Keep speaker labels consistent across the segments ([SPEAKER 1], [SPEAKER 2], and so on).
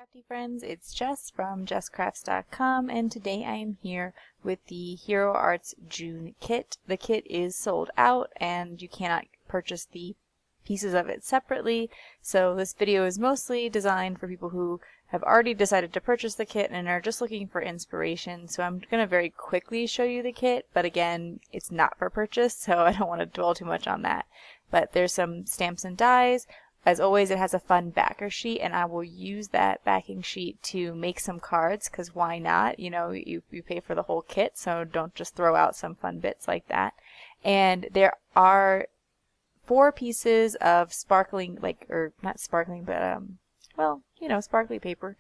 [SPEAKER 1] crafty friends, it's Jess from jesscrafts.com, and today I am here with the Hero Arts June kit. The kit is sold out and you cannot purchase the pieces of it separately, so this video is mostly designed for people who have already decided to purchase the kit and are just looking for inspiration. So I'm going to very quickly show you the kit, but again, it's not for purchase, so I don't want to dwell too much on that. But there's some stamps and dies. As always, it has a fun backer sheet, and I will use that backing sheet to make some cards, because why not? You know, you pay for the whole kit, so don't just throw out some fun bits like that. And there are 4 pieces of sparkling, or not sparkling, but, well, you know, sparkly paper.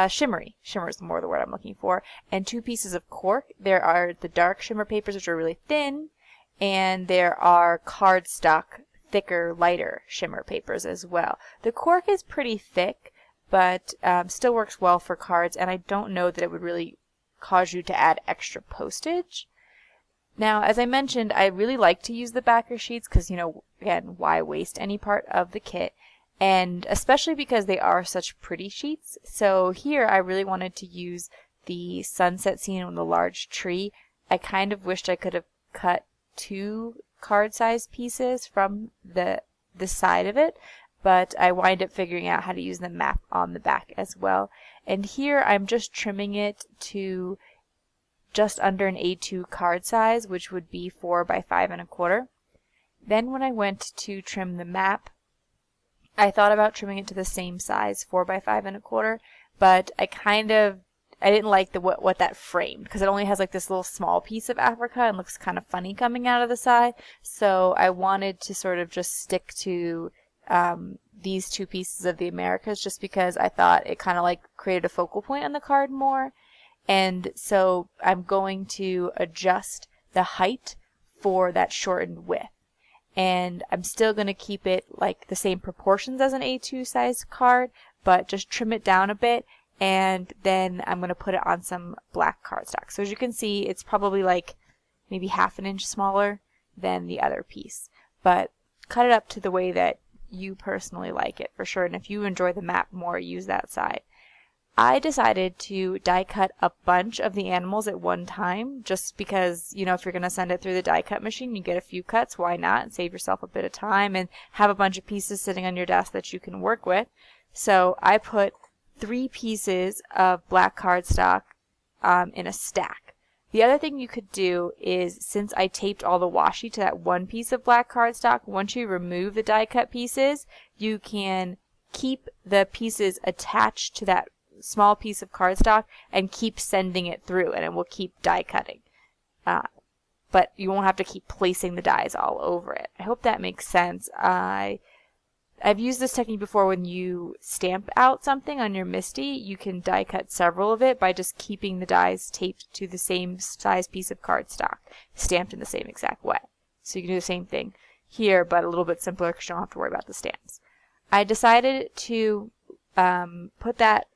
[SPEAKER 1] Shimmery. Shimmer is more the word I'm looking for. And 2 pieces of cork. There are the dark shimmer papers, which are really thin, and there are cardstock thicker, lighter shimmer papers as well. The cork is pretty thick, but still works well for cards, and I don't know that it would really cause you to add extra postage. Now, as I mentioned, I really like to use the backer sheets because, you know, again, why waste any part of the kit? And especially because they are such pretty sheets. So here I really wanted to use the sunset scene on the large tree. I kind of wished I could have cut 2 card-sized pieces from the side of it, but I wind up figuring out how to use the map on the back as well. And here I'm just trimming it to just under an A2 card size, which would be 4 by 5 1/4. Then when I went to trim the map, I thought about trimming it to the same size, 4 by 5 1/4, but I didn't like what that framed, because it only has like this little small piece of Africa and looks kind of funny coming out of the side. So I wanted to sort of just stick to these 2 pieces of the Americas, just because I thought it kind of like created a focal point on the card more. And so I'm going to adjust the height for that shortened width. And I'm still going to keep it like the same proportions as an A2 size card, but just trim it down a bit. And then I'm going to put it on some black cardstock. So as you can see, it's probably like maybe 1/2 inch smaller than the other piece. But cut it up to the way that you personally like it for sure. And if you enjoy the map more, use that side. I decided to die cut a bunch of the animals at one time, just because, you know, if you're going to send it through the die cut machine, you get a few cuts, why not? And save yourself a bit of time and have a bunch of pieces sitting on your desk that you can work with. So I put 3 pieces of black cardstock in a stack. The other thing you could do is, since I taped all the washi to that one piece of black cardstock, once you remove the die cut pieces, you can keep the pieces attached to that small piece of cardstock and keep sending it through, and it will keep die cutting. But you won't have to keep placing the dies all over it. I hope that makes sense. I've used this technique before. When you stamp out something on your MISTI, you can die cut several of it by just keeping the dies taped to the same size piece of cardstock, stamped in the same exact way. So you can do the same thing here, but a little bit simpler because you don't have to worry about the stamps. I decided to put that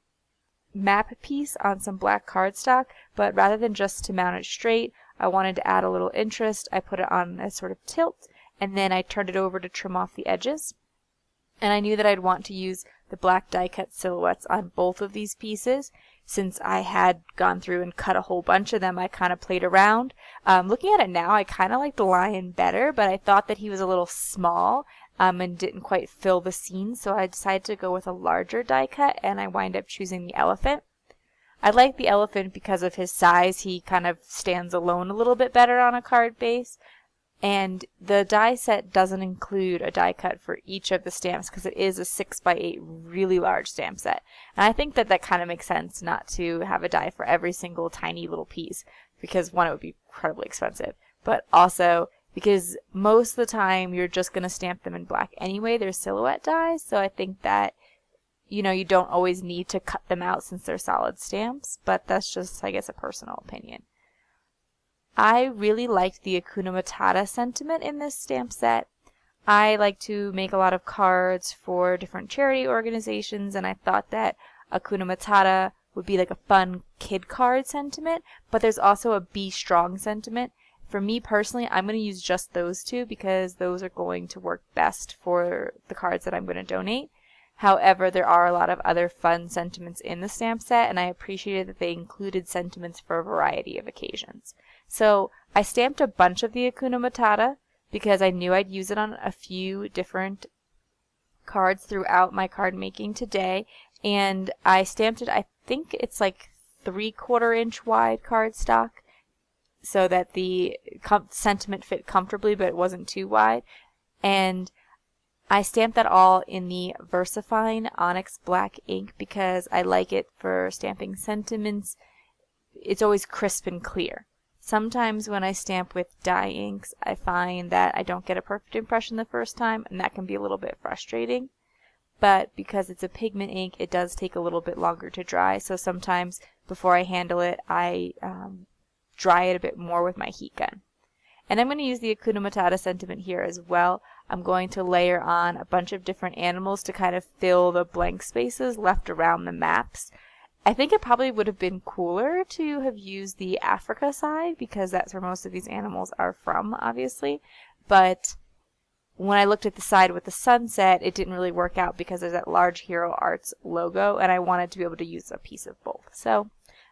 [SPEAKER 1] map piece on some black cardstock, but rather than just to mount it straight, I wanted to add a little interest. I put it on a sort of tilt, and then I turned it over to trim off the edges. And I knew that I'd want to use the black die cut silhouettes on both of these pieces. Since I had gone through and cut a whole bunch of them, I kind of played around. Looking at it now, I kind of like the lion better, but I thought that he was a little small and didn't quite fill the scene, so I decided to go with a larger die cut, and I wind up choosing the elephant. I like the elephant because of his size. He kind of stands alone a little bit better on a card base. And the die set doesn't include a die cut for each of the stamps because it is a 6 by 8 really large stamp set. And I think that kind of makes sense not to have a die for every single tiny little piece, because one, it would be incredibly expensive, but also because most of the time you're just going to stamp them in black anyway. They're silhouette dies, so I think that, you know, you don't always need to cut them out since they're solid stamps, but that's just, I guess, a personal opinion. I really liked the Hakuna Matata sentiment in this stamp set. I like to make a lot of cards for different charity organizations, and I thought that Hakuna Matata would be like a fun kid card sentiment, but there's also a Be Strong sentiment. For me personally, I'm going to use just those 2 because those are going to work best for the cards that I'm going to donate. However, there are a lot of other fun sentiments in the stamp set, and I appreciated that they included sentiments for a variety of occasions. So I stamped a bunch of the Hakuna Matata because I knew I'd use it on a few different cards throughout my card making today, and I stamped it, I think it's like 3/4 inch wide cardstock, so that the sentiment fit comfortably but it wasn't too wide. And I stamped that all in the VersaFine Onyx Black ink because I like it for stamping sentiments. It's always crisp and clear. Sometimes when I stamp with dye inks, I find that I don't get a perfect impression the first time, and that can be a little bit frustrating. But because it's a pigment ink, it does take a little bit longer to dry, so sometimes before I handle it, I dry it a bit more with my heat gun. And I'm going to use the Hakuna Matata sentiment here as well. I'm going to layer on a bunch of different animals to kind of fill the blank spaces left around the maps. I think it probably would have been cooler to have used the Africa side because that's where most of these animals are from, obviously. But when I looked at the side with the sunset, it didn't really work out because there's that large Hero Arts logo, and I wanted to be able to use a piece of both. So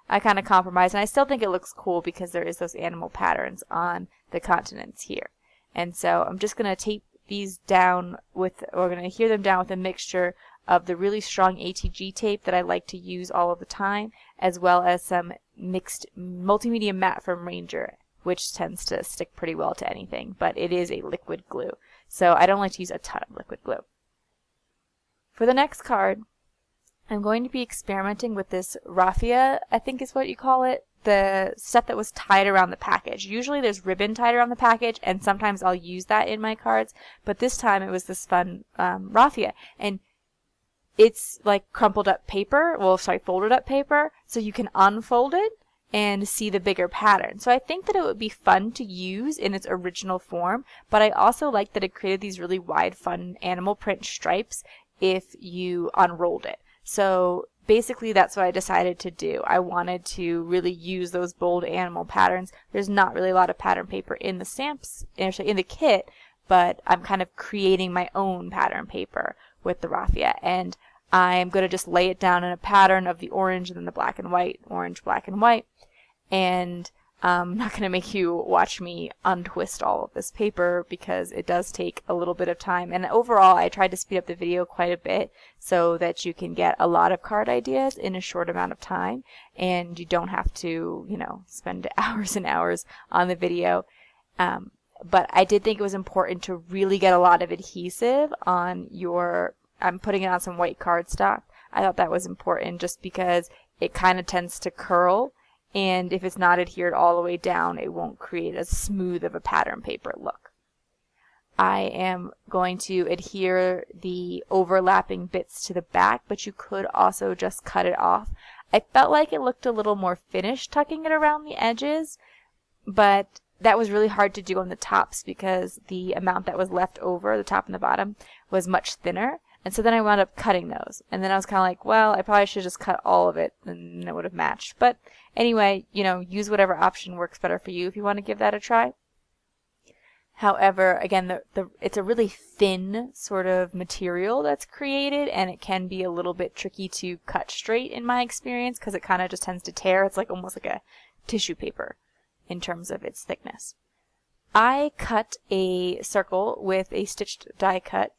[SPEAKER 1] I kind of compromised, and I still think it looks cool because there is those animal patterns on the continents here. And so I'm just going to tape these down with, or we're going to adhere them down with a mixture of the really strong ATG tape that I like to use all of the time, as well as some mixed multimedia matte from Ranger, which tends to stick pretty well to anything, but it is a liquid glue. So I don't like to use a ton of liquid glue. For the next card, I'm going to be experimenting with this raffia, I think is what you call it, the stuff that was tied around the package. Usually there's ribbon tied around the package, and sometimes I'll use that in my cards, but this time it was this fun raffia. And it's like crumpled up paper, folded up paper, so you can unfold it and see the bigger pattern. So I think that it would be fun to use in its original form, but I also like that it created these really wide, fun animal print stripes if you unrolled it. So basically that's what I decided to do. I wanted to really use those bold animal patterns. There's not really a lot of pattern paper in the stamps, actually in the kit, but I'm kind of creating my own pattern paper with the raffia, and I'm going to just lay it down in a pattern of the orange and then the black and white, orange, black and white, and I'm not going to make you watch me untwist all of this paper because it does take a little bit of time. And overall, I tried to speed up the video quite a bit so that you can get a lot of card ideas in a short amount of time, and you don't have to, spend hours and hours on the video. But I did think it was important to really get a lot of adhesive on I'm putting it on some white cardstock. I thought that was important just because it kind of tends to curl, and if it's not adhered all the way down, it won't create as smooth of a pattern paper look. I am going to adhere the overlapping bits to the back, but you could also just cut it off. I felt like it looked a little more finished tucking it around the edges, but that was really hard to do on the tops because the amount that was left over, the top and the bottom, was much thinner. And so then I wound up cutting those. And then I was kind of like, well, I probably should just cut all of it and it would have matched. But anyway, use whatever option works better for you if you want to give that a try. However, again, it's a really thin sort of material that's created, and it can be a little bit tricky to cut straight in my experience because it kind of just tends to tear. It's like almost like a tissue paper in terms of its thickness. I cut a circle with a stitched die cut,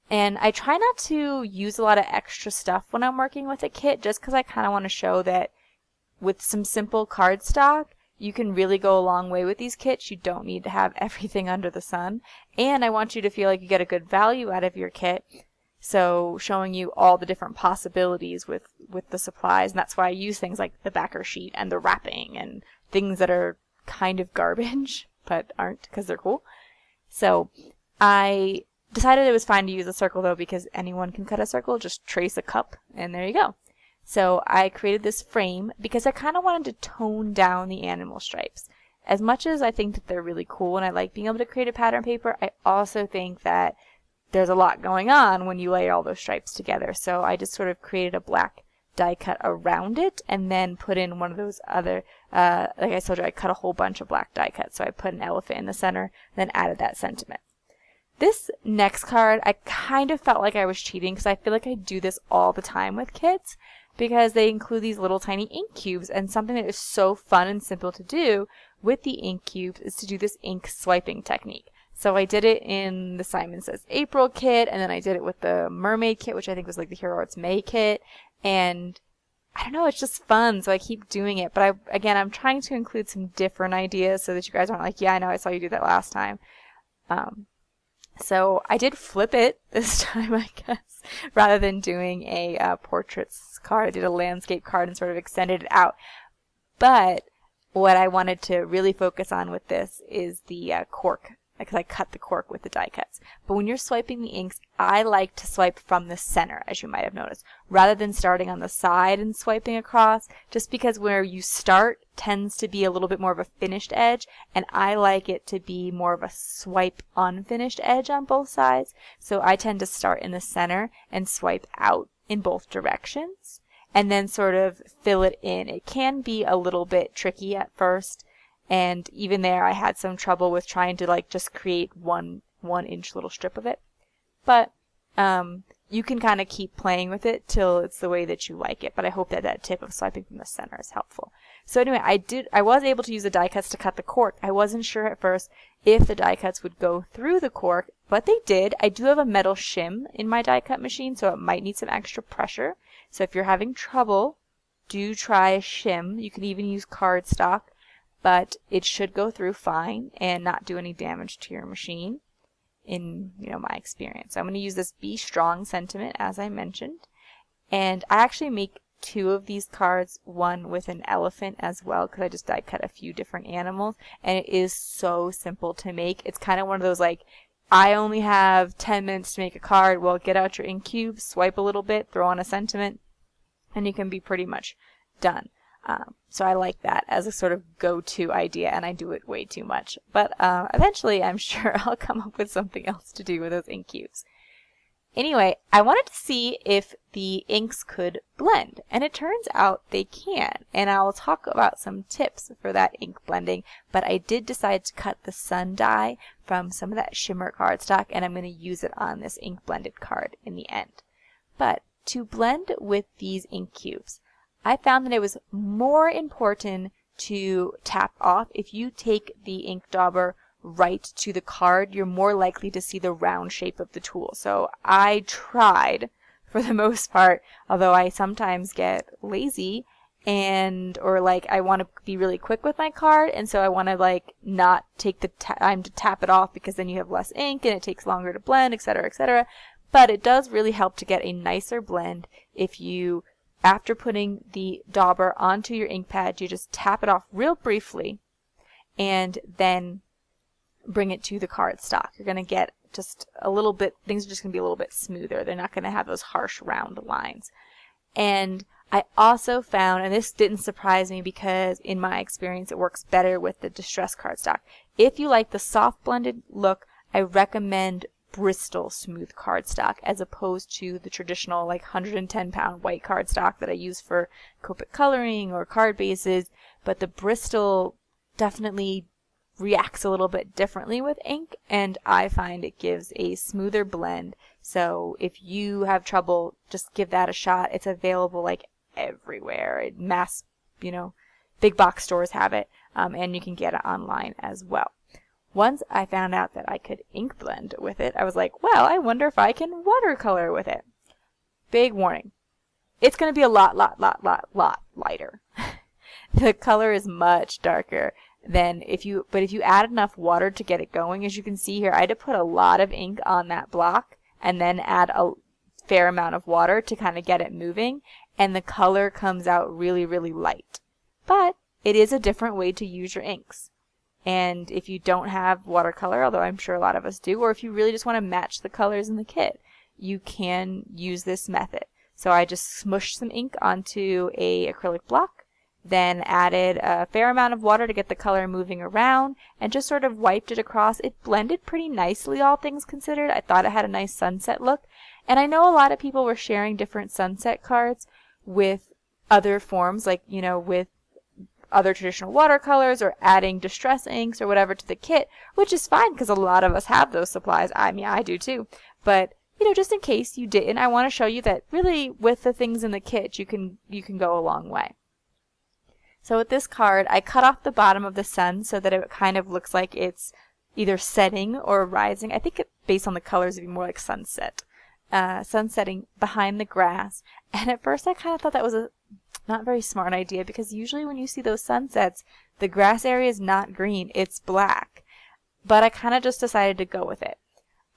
[SPEAKER 1] and I try not to use a lot of extra stuff when I'm working with a kit just because I kind of want to show that with some simple cardstock, you can really go a long way with these kits. You don't need to have everything under the sun. And I want you to feel like you get a good value out of your kit. So showing you all the different possibilities with the supplies. And that's why I use things like the backer sheet and the wrapping and things that are kind of garbage, but aren't because they're cool. So I decided it was fine to use a circle though because anyone can cut a circle. Just trace a cup and there you go. So I created this frame because I kind of wanted to tone down the animal stripes. As much as I think that they're really cool and I like being able to create a pattern paper, I also think that there's a lot going on when you layer all those stripes together. So I just sort of created a black die cut around it and then put in one of those other, like I told you, I cut a whole bunch of black die cuts. So I put an elephant in the center and then added that sentiment. This next card, I kind of felt like I was cheating because I feel like I do this all the time with kits because they include these little tiny ink cubes, and something that is so fun and simple to do with the ink cubes is to do this ink swiping technique. So I did it in the Simon Says April kit, and then I did it with the Mermaid kit, which I think was like the Hero Arts May kit, and I don't know, it's just fun, so I keep doing it. But I'm trying to include some different ideas so that you guys aren't like, yeah, I know, I saw you do that last time. So I did flip it this time, I guess, rather than doing a portraits card. I did a landscape card and sort of extended it out. But what I wanted to really focus on with this is the cork, because I cut the cork with the die cuts. But when you're swiping the inks, I like to swipe from the center, as you might have noticed, rather than starting on the side and swiping across, just because where you start tends to be a little bit more of a finished edge, and I like it to be more of a swipe unfinished edge on both sides. So I tend to start in the center and swipe out in both directions, and then sort of fill it in. It can be a little bit tricky at first, and even there I had some trouble with trying to like just create one inch little strip of it. But you can kind of keep playing with it till it's the way that you like it. But I hope that that tip of swiping from the center is helpful. So anyway, I was able to use the die cuts to cut the cork. I wasn't sure at first if the die cuts would go through the cork, but they did. I do have a metal shim in my die cut machine, so it might need some extra pressure. So if you're having trouble, do try a shim. You can even use cardstock, but it should go through fine and not do any damage to your machine in, my experience. So I'm going to use this Be Strong sentiment, as I mentioned. And I actually make 2 of these cards, one with an elephant as well, because I just die cut a few different animals, and it is so simple to make. It's kind of one of those like, I only have 10 minutes to make a card. Well, get out your ink cube, swipe a little bit, throw on a sentiment, and you can be pretty much done. So I like that as a sort of go-to idea, and I do it way too much. But eventually, I'm sure I'll come up with something else to do with those ink cubes. Anyway, I wanted to see if the inks could blend, and it turns out they can. And I'll talk about some tips for that ink blending, but I did decide to cut the sun dye from some of that shimmer cardstock, and I'm going to use it on this ink blended card in the end. But to blend with these ink cubes, I found that it was more important to tap off. If you take the ink dauber right to the card, you're more likely to see the round shape of the tool. So I tried for the most part, although I sometimes get lazy or like I want to be really quick with my card, and so I want to like not take the time to tap it off because then you have less ink and it takes longer to blend, etc., etc. But it does really help to get a nicer blend if you, after putting the dauber onto your ink pad, you just tap it off real briefly and then bring it to the cardstock. You're going to get just a little bit, things are just going to be a little bit smoother. They're not going to have those harsh round lines. And I also found, and this didn't surprise me because in my experience it works better with the distressed cardstock. If you like the soft blended look, I recommend Bristol smooth cardstock as opposed to the traditional like 110-pound white cardstock that I use for Copic coloring or card bases. But the Bristol definitely reacts a little bit differently with ink, and I find it gives a smoother blend. So if you have trouble, just give that a shot. It's available like everywhere. Big box stores have it, and you can get it online as well. Once I found out that I could ink blend with it, I was like, well, I wonder if I can watercolor with it. Big warning. It's going to be a lot lighter. The color is much darker than if you add enough water to get it going. As you can see here, I had to put a lot of ink on that block and then add a fair amount of water to kind of get it moving, and the color comes out really, really light. But it is a different way to use your inks. And if you don't have watercolor, although I'm sure a lot of us do, or if you really just want to match the colors in the kit, you can use this method. So I just smushed some ink onto a acrylic block, then added a fair amount of water to get the color moving around, and just sort of wiped it across. It blended pretty nicely, all things considered. I thought it had a nice sunset look. And I know a lot of people were sharing different sunset cards with other forms, like, with other traditional watercolors or adding distress inks or whatever to the kit, which is fine because a lot of us have those supplies. I mean, I do too. But, you know, just in case you didn't, I want to show you that really with the things in the kit, you can go a long way. So with this card, I cut off the bottom of the sun so that it kind of looks like it's either setting or rising. I think based on the colors, it'd be more like sunset. Sunsetting behind the grass. And at first I kind of thought that was a not very smart idea, because usually when you see those sunsets, the grass area is not green, it's black. But I kind of just decided to go with it.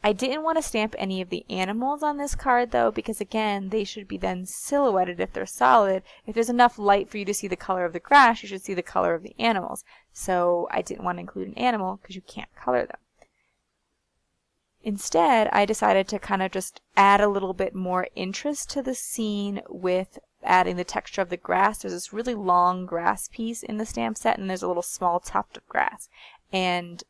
[SPEAKER 1] I didn't want to stamp any of the animals on this card though, because again, they should be then silhouetted if they're solid. If there's enough light for you to see the color of the grass, you should see the color of the animals. So I didn't want to include an animal because you can't color them. Instead, I decided to kind of just add a little bit more interest to the scene with adding the texture of the grass. There's this really long grass piece in the stamp set, and there's a little small tuft of grass. And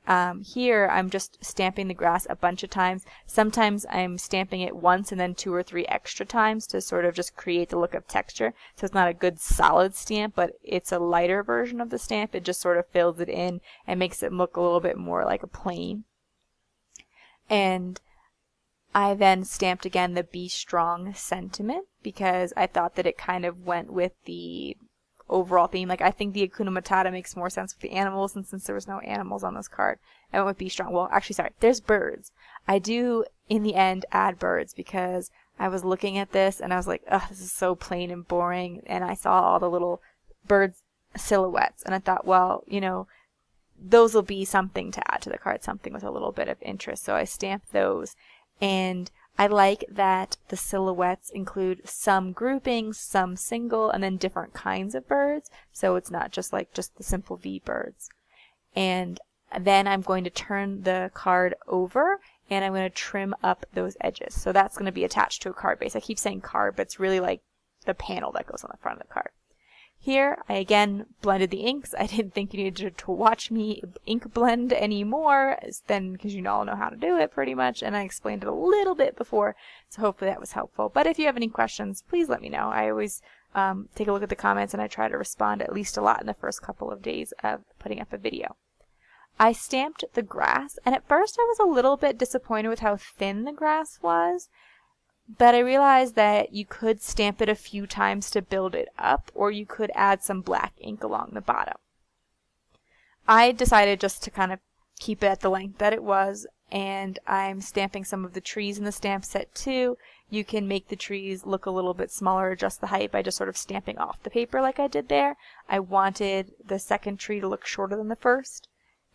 [SPEAKER 1] here I'm just stamping the grass a bunch of times. Sometimes I'm stamping it once and then 2 or 3 extra times to sort of just create the look of texture. So it's not a good solid stamp, but it's a lighter version of the stamp. It just sort of fills it in and makes it look a little bit more like a plane. And I then stamped again the Be Strong sentiment because I thought that it kind of went with the overall theme. Like, I think the Hakuna Matata makes more sense with the animals, and since there was no animals on this card, I went with Be Strong. Well, actually, sorry, there's birds. I do, in the end, add birds because I was looking at this and I was like, ugh, this is so plain and boring, and I saw all the little bird silhouettes, and I thought, well, you know, those will be something to add to the card, something with a little bit of interest. So I stamped those, and I like that the silhouettes include some groupings, some single, and then different kinds of birds. So it's not just like just the simple V birds. And then I'm going to turn the card over and I'm going to trim up those edges. So that's going to be attached to a card base. I keep saying card, but it's really like the panel that goes on the front of the card. Here, I again blended the inks. I didn't think you needed to watch me ink blend anymore, then because you all know how to do it pretty much, and I explained it a little bit before, so hopefully that was helpful. But if you have any questions, please let me know. I always take a look at the comments, and I try to respond at least a lot in the first couple of days of putting up a video. I stamped the grass, and at first I was a little bit disappointed with how thin the grass was. But I realized that you could stamp it a few times to build it up, or you could add some black ink along the bottom. I decided just to kind of keep it at the length that it was, and I'm stamping some of the trees in the stamp set too. You can make the trees look a little bit smaller, adjust the height by just sort of stamping off the paper like I did there. I wanted the second tree to look shorter than the first,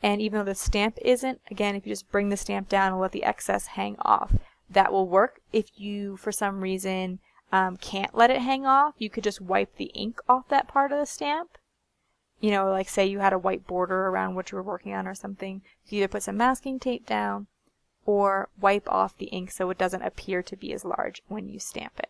[SPEAKER 1] and even though the stamp isn't, again, if you just bring the stamp down and let the excess hang off, that will work. If you, for some reason, can't let it hang off, you could just wipe the ink off that part of the stamp. You know, like say you had a white border around what you were working on or something. You either put some masking tape down or wipe off the ink so it doesn't appear to be as large when you stamp it.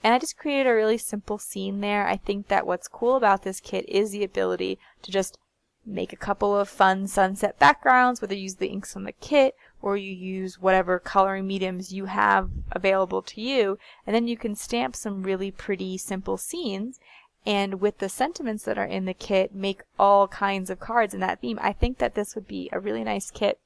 [SPEAKER 1] And I just created a really simple scene there. I think that what's cool about this kit is the ability to just make a couple of fun sunset backgrounds, whether you use the inks from the kit or you use whatever coloring mediums you have available to you, and then you can stamp some really pretty simple scenes, and with the sentiments that are in the kit, make all kinds of cards in that theme. I think that this would be a really nice kit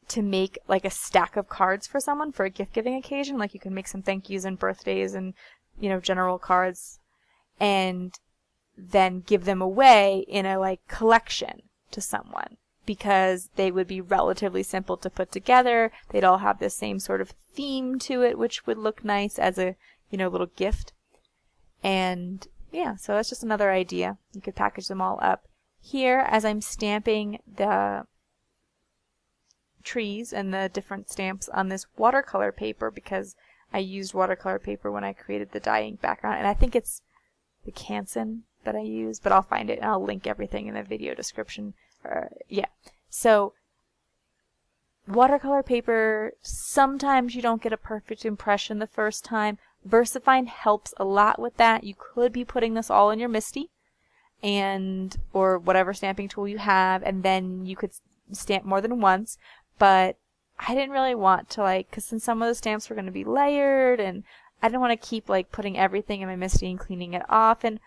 [SPEAKER 1] to make like a stack of cards for someone for a gift giving occasion. Like you can make some thank yous and birthdays and, you know, general cards, and then give them away in a like collection to someone, because they would be relatively simple to put together. They'd all have the same sort of theme to it, which would look nice as a, you know, little gift. And yeah, so that's just another idea. You could package them all up. Here, as I'm stamping the trees and the different stamps on this watercolor paper, because I used watercolor paper when I created the dye ink background, and I think it's the Canson that I use, but I'll find it and I'll link everything in the video description. Yeah, so watercolor paper, sometimes you don't get a perfect impression the first time. VersaFine helps a lot with that. You could be putting this all in your MISTI and or whatever stamping tool you have, and then you could stamp more than once, but I didn't really want to, like, because since some of the stamps were going to be layered, and I didn't want to keep like putting everything in my MISTI and cleaning it off, and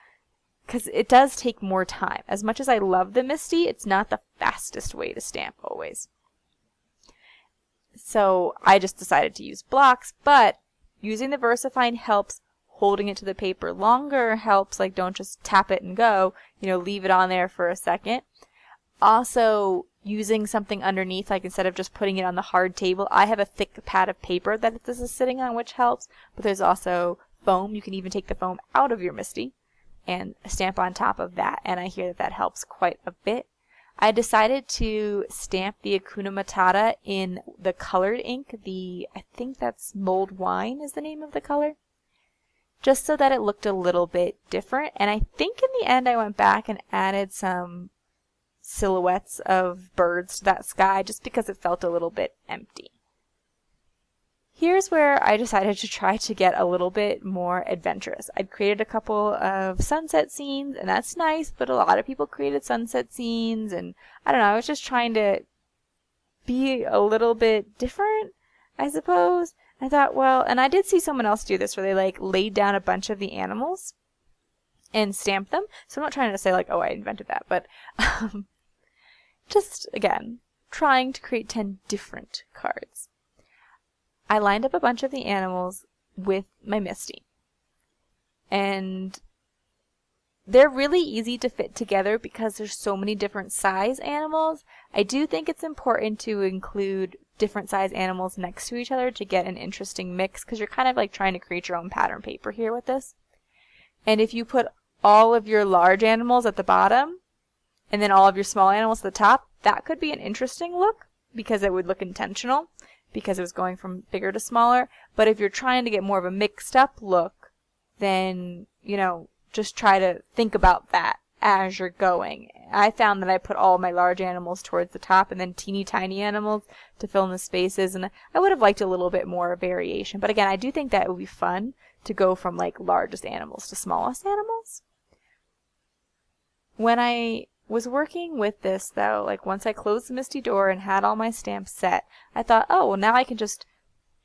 [SPEAKER 1] because it does take more time. As much as I love the Misty, it's not the fastest way to stamp always. So I just decided to use blocks, but using the VersaFine helps. Holding it to the paper longer helps, like don't just tap it and go, leave it on there for a second. Also, using something underneath, like instead of just putting it on the hard table, I have a thick pad of paper that this is sitting on, which helps, but there's also foam. You can even take the foam out of your Misty and stamp on top of that, and I hear that helps quite a bit. I decided to stamp the Hakuna Matata in the colored ink, I think that's Mulled Wine is the name of the color, just so that it looked a little bit different. And I think in the end I went back and added some silhouettes of birds to that sky just because it felt a little bit empty. Here's where I decided to try to get a little bit more adventurous. I'd created a couple of sunset scenes, and that's nice, but a lot of people created sunset scenes, and I don't know, I was just trying to be a little bit different, I suppose. I thought, well, and I did see someone else do this where they like laid down a bunch of the animals and stamped them. So I'm not trying to say like, oh, I invented that, but just, again, trying to create 10 different cards. I lined up a bunch of the animals with my Misty. And they're really easy to fit together because there's so many different size animals. I do think it's important to include different size animals next to each other to get an interesting mix, because you're kind of like trying to create your own pattern paper here with this. And if you put all of your large animals at the bottom and then all of your small animals at the top, that could be an interesting look because it would look intentional because it was going from bigger to smaller. But if you're trying to get more of a mixed up look, then, just try to think about that as you're going. I found that I put all my large animals towards the top and then teeny tiny animals to fill in the spaces, and I would have liked a little bit more variation. But again, I do think that it would be fun to go from like largest animals to smallest animals. When I was working with this though, like once I closed the Misty door and had all my stamps set, I thought, oh, well now I can just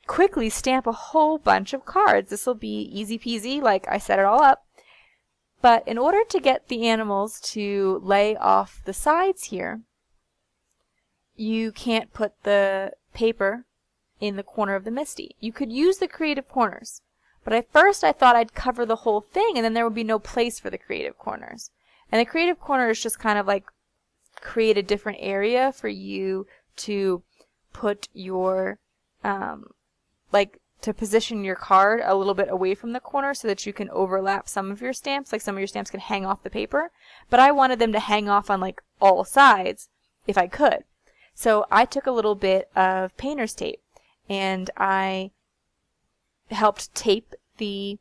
[SPEAKER 1] quickly stamp a whole bunch of cards. This will be easy peasy, like I set it all up. But in order to get the animals to lay off the sides here, you can't put the paper in the corner of the Misty. You could use the creative corners, but at first I thought I'd cover the whole thing and then there would be no place for the creative corners. And the creative corners just kind of like create a different area for you to put your, to position your card a little bit away from the corner so that you can overlap some of your stamps. Like some of your stamps can hang off the paper, but I wanted them to hang off on like all sides if I could. So I took a little bit of painter's tape and I helped tape the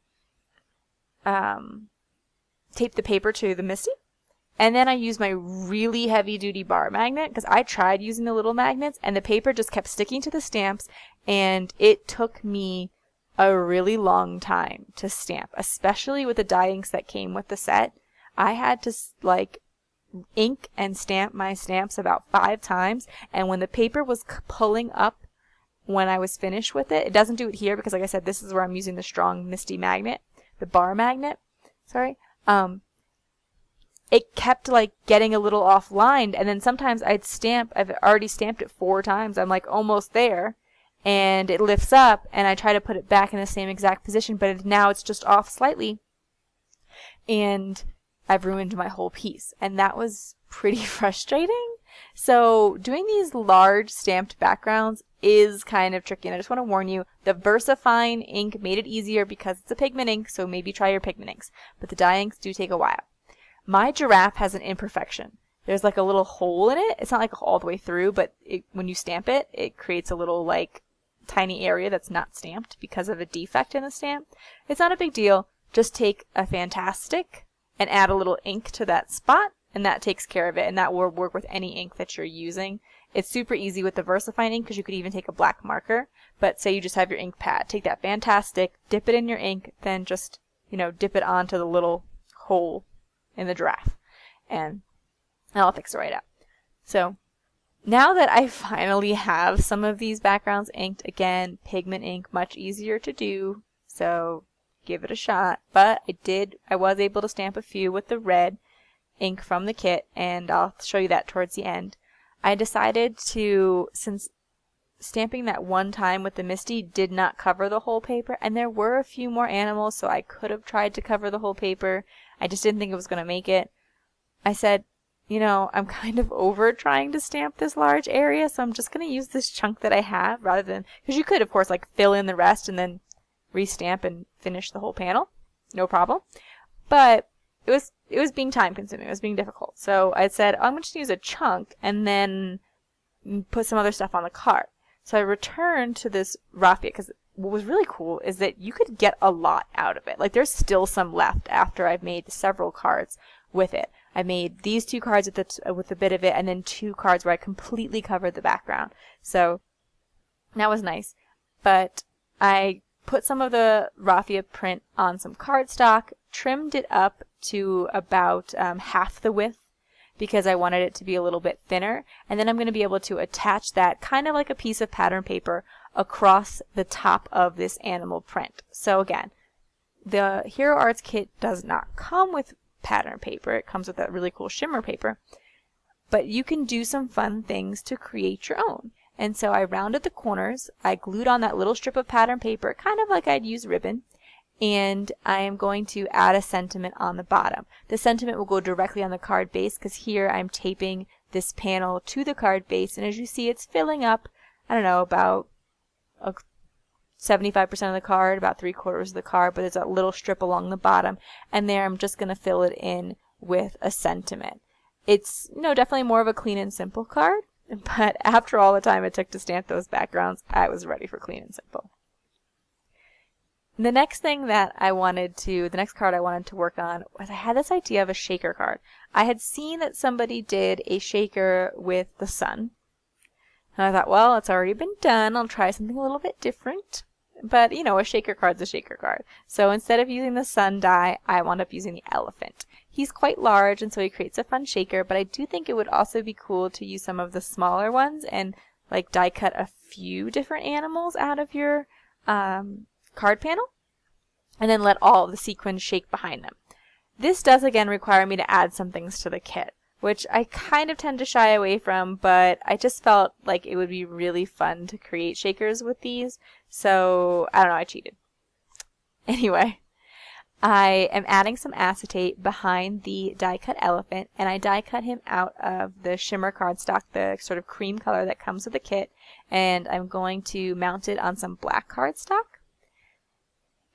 [SPEAKER 1] paper to the Misty. And then I used my really heavy duty bar magnet because I tried using the little magnets and the paper just kept sticking to the stamps, and it took me a really long time to stamp, especially with the dye inks that came with the set. I had to like ink and stamp my stamps about 5 times, and when the paper was pulling up when I was finished with it, it doesn't do it here because like I said, this is where I'm using the strong Misty magnet, the bar magnet, sorry. It kept like getting a little offline, and then sometimes I've already stamped it 4 times. I'm like almost there, and it lifts up, and I try to put it back in the same exact position, but now it's just off slightly, and I've ruined my whole piece, and that was pretty frustrating. So doing these large stamped backgrounds is kind of tricky, and I just want to warn you, the VersaFine ink made it easier because it's a pigment ink, so maybe try your pigment inks, but the dye inks do take a while. My giraffe has an imperfection. There's like a little hole in it. It's not like all the way through, but when you stamp it, it creates a little like tiny area that's not stamped because of a defect in the stamp. It's not a big deal. Just take a Fantastic and add a little ink to that spot, and that takes care of it, and that will work with any ink that you're using. It's super easy with the VersaFine ink because you could even take a black marker, but say you just have your ink pad. Take that Fantastic, dip it in your ink, then just, dip it onto the little hole in the giraffe, and I'll fix it right out. So now that I finally have some of these backgrounds inked, again, pigment ink, much easier to do. So give it a shot. But I was able to stamp a few with the red ink from the kit, and I'll show you that towards the end. I decided to, since stamping that one time with the Misty did not cover the whole paper, and there were a few more animals, so I could have tried to cover the whole paper. I just didn't think it was going to make it. I said, you know, I'm kind of over trying to stamp this large area, so I'm just going to use this chunk that I have rather than, because you could, of course, like fill in the rest and then restamp and finish the whole panel. No problem. But it was being time consuming. It was being difficult. So I said, I'm going to use a chunk and then put some other stuff on the card. So I returned to this raffia because what was really cool is that you could get a lot out of it. Like there's still some left after I've made several cards with it. I made these 2 cards with a bit of it, and then 2 cards where I completely covered the background. So that was nice. But I put some of the raffia print on some cardstock, trimmed it up to about half the width, because I wanted it to be a little bit thinner, and then I'm going to be able to attach that kind of like a piece of pattern paper across the top of this animal print. So again, the Hero Arts kit does not come with pattern paper. It comes with that really cool shimmer paper, but you can do some fun things to create your own. And so I rounded the corners, I glued on that little strip of pattern paper, kind of like I'd use ribbon, and I am going to add a sentiment on the bottom. The sentiment will go directly on the card base because here I'm taping this panel to the card base, and as you see it's filling up, I don't know, about 75% of the card, about 3/4 of the card, but there's a little strip along the bottom, and there I'm just going to fill it in with a sentiment. It's, you know, definitely more of a clean and simple card, but after all the time it took to stamp those backgrounds, I was ready for clean and simple. The next card I wanted to work on was I had this idea of a shaker card. I had seen that somebody did a shaker with the sun. And I thought, well, it's already been done. I'll try something a little bit different. But, you know, a shaker card's a shaker card. So instead of using the sun die, I wound up using the elephant. He's quite large, and so he creates a fun shaker, but I do think it would also be cool to use some of the smaller ones and like die cut a few different animals out of your card panel, and then let all of the sequins shake behind them. This does again require me to add some things to the kit, which I kind of tend to shy away from, but I just felt like it would be really fun to create shakers with these, so I don't know, I cheated. Anyway, I am adding some acetate behind the die cut elephant, and I die cut him out of the shimmer cardstock, the sort of cream color that comes with the kit, and I'm going to mount it on some black cardstock.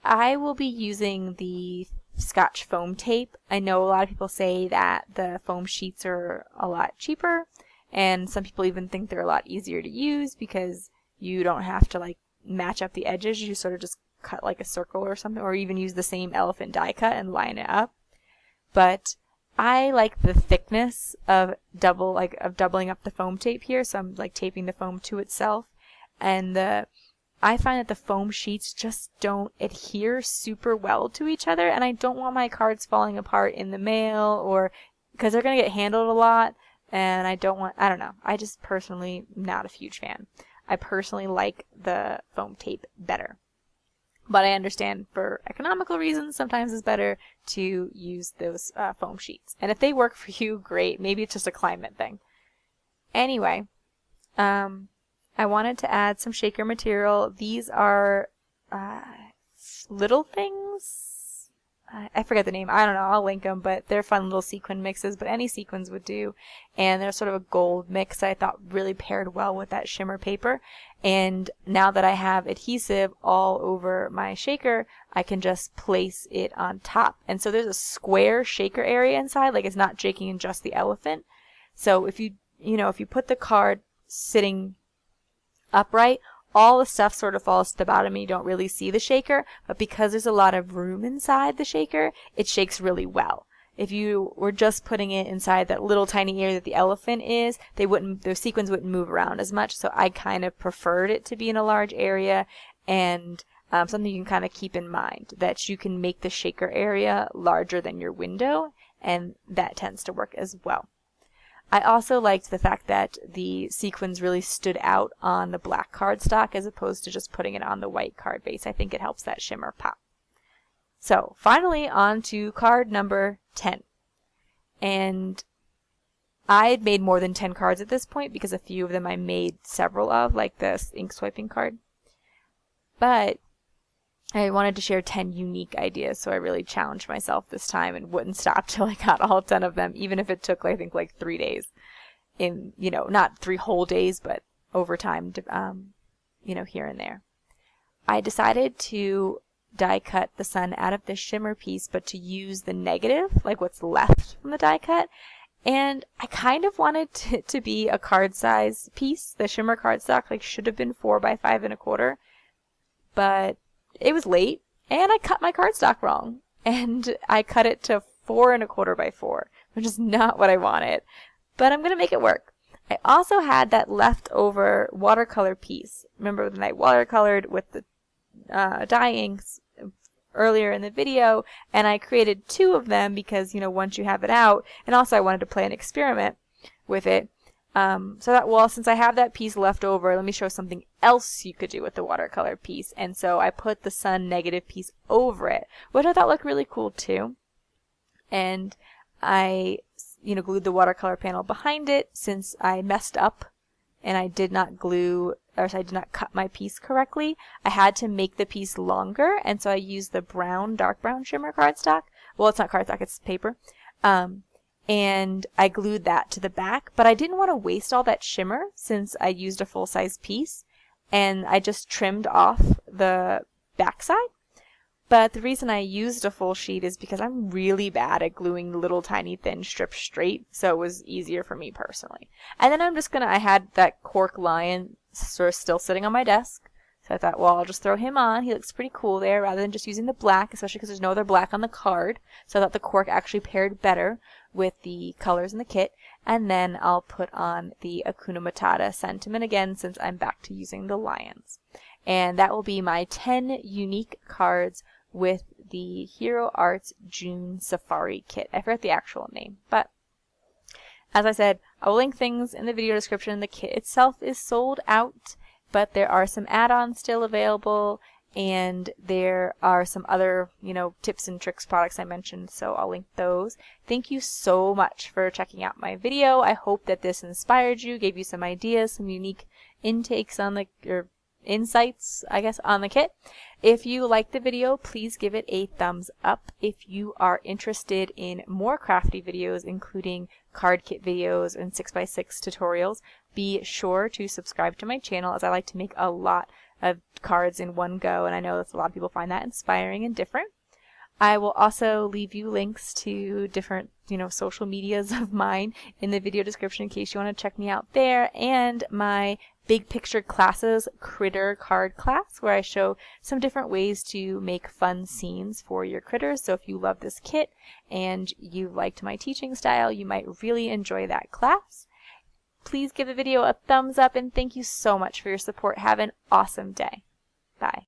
[SPEAKER 1] I will be using the Scotch foam tape. I know a lot of people say that the foam sheets are a lot cheaper, and some people even think they're a lot easier to use because you don't have to like match up the edges. You sort of just cut like a circle or something, or even use the same elephant die cut and line it up. But I like the thickness of doubling up the foam tape here, so I'm like taping the foam to itself, and I find that the foam sheets just don't adhere super well to each other, and I don't want my cards falling apart in the mail, or because they're going to get handled a lot, and I don't know. I just personally am not a huge fan. I personally like the foam tape better. But I understand for economical reasons, sometimes it's better to use those foam sheets. And if they work for you, great. Maybe it's just a climate thing. Anyway, I wanted to add some shaker material. These are little things. I forget the name. I don't know. I'll link them, but they're fun little sequin mixes, but any sequins would do. And they're sort of a gold mix I thought really paired well with that shimmer paper. And now that I have adhesive all over my shaker, I can just place it on top. And so there's a square shaker area inside, like it's not shaking in just the elephant. So if you put the card sitting upright, all the stuff sort of falls to the bottom and you don't really see the shaker, but because there's a lot of room inside the shaker, it shakes really well. If you were just putting it inside that little tiny area that the elephant is, their sequins wouldn't move around as much, so I kind of preferred it to be in a large area, and something you can kind of keep in mind, that you can make the shaker area larger than your window, and that tends to work as well. I also liked the fact that the sequins really stood out on the black cardstock as opposed to just putting it on the white card base. I think it helps that shimmer pop. So finally on to card number 10. And I had made more than 10 cards at this point because a few of them I made several of, like this ink swiping card. But I wanted to share 10 unique ideas, so I really challenged myself this time and wouldn't stop till I got all 10 of them, even if it took, I think, like 3 days. In, you know, not 3 whole days, but over time, you know, here and there. I decided to die cut the sun out of this shimmer piece, but to use the negative, like what's left from the die cut. And I kind of wanted it to be a card size piece. The shimmer cardstock like should have been 4 by 5 1/4, but it was late and I cut my cardstock wrong, and I cut it to 4 1/4 by 4, which is not what I wanted, but I'm gonna make it work. I also had that leftover watercolor piece. Remember when I watercolored with the dye inks earlier in the video, and I created 2 of them because, you know, once you have it out, and also I wanted to play an experiment with it. So that, well, since I have that piece left over, let me show something else you could do with the watercolor piece. And so I put the sun negative piece over it, which I thought looked really cool too. And I, you know, glued the watercolor panel behind it since I messed up and I did not glue, or I did not cut my piece correctly. I had to make the piece longer, and so I used the brown, dark brown shimmer cardstock. Well, it's not cardstock, it's paper. And I glued that to the back, but I didn't want to waste all that shimmer since I used a full-size piece, and I just trimmed off the backside. But the reason I used a full sheet is because I'm really bad at gluing little tiny thin strips straight, so it was easier for me personally. And then I had that cork lion sort of still sitting on my desk, so I thought, well, I'll just throw him on. He looks pretty cool there rather than just using the black, especially because there's no other black on the card. So I thought the cork actually paired better with the colors in the kit. And then I'll put on the Hakuna Matata sentiment again since I'm back to using the lions. And that will be my 10 unique cards with the Hero Arts June Safari kit. I forgot the actual name, but as I said, I will link things in the video description. The kit itself is sold out, but there are some add-ons still available, and there are some other, you know, tips and tricks products I mentioned, so I'll link those. Thank you so much for checking out my video. I hope that this inspired you, gave you some ideas, some unique intakes on the, or insights, I guess, on the kit. If you liked the video, please give it a thumbs up. If you are interested in more crafty videos, including card kit videos and 6x6 tutorials, be sure to subscribe to my channel, as I like to make a lot of cards in one go, and I know that a lot of people find that inspiring and different. I will also leave you links to different, you know, social medias of mine in the video description in case you want to check me out there, and my Big Picture Classes Critter card class, where I show some different ways to make fun scenes for your critters. So if you love this kit and you liked my teaching style, you might really enjoy that class. Please give the video a thumbs up, and thank you so much for your support. Have an awesome day. Bye.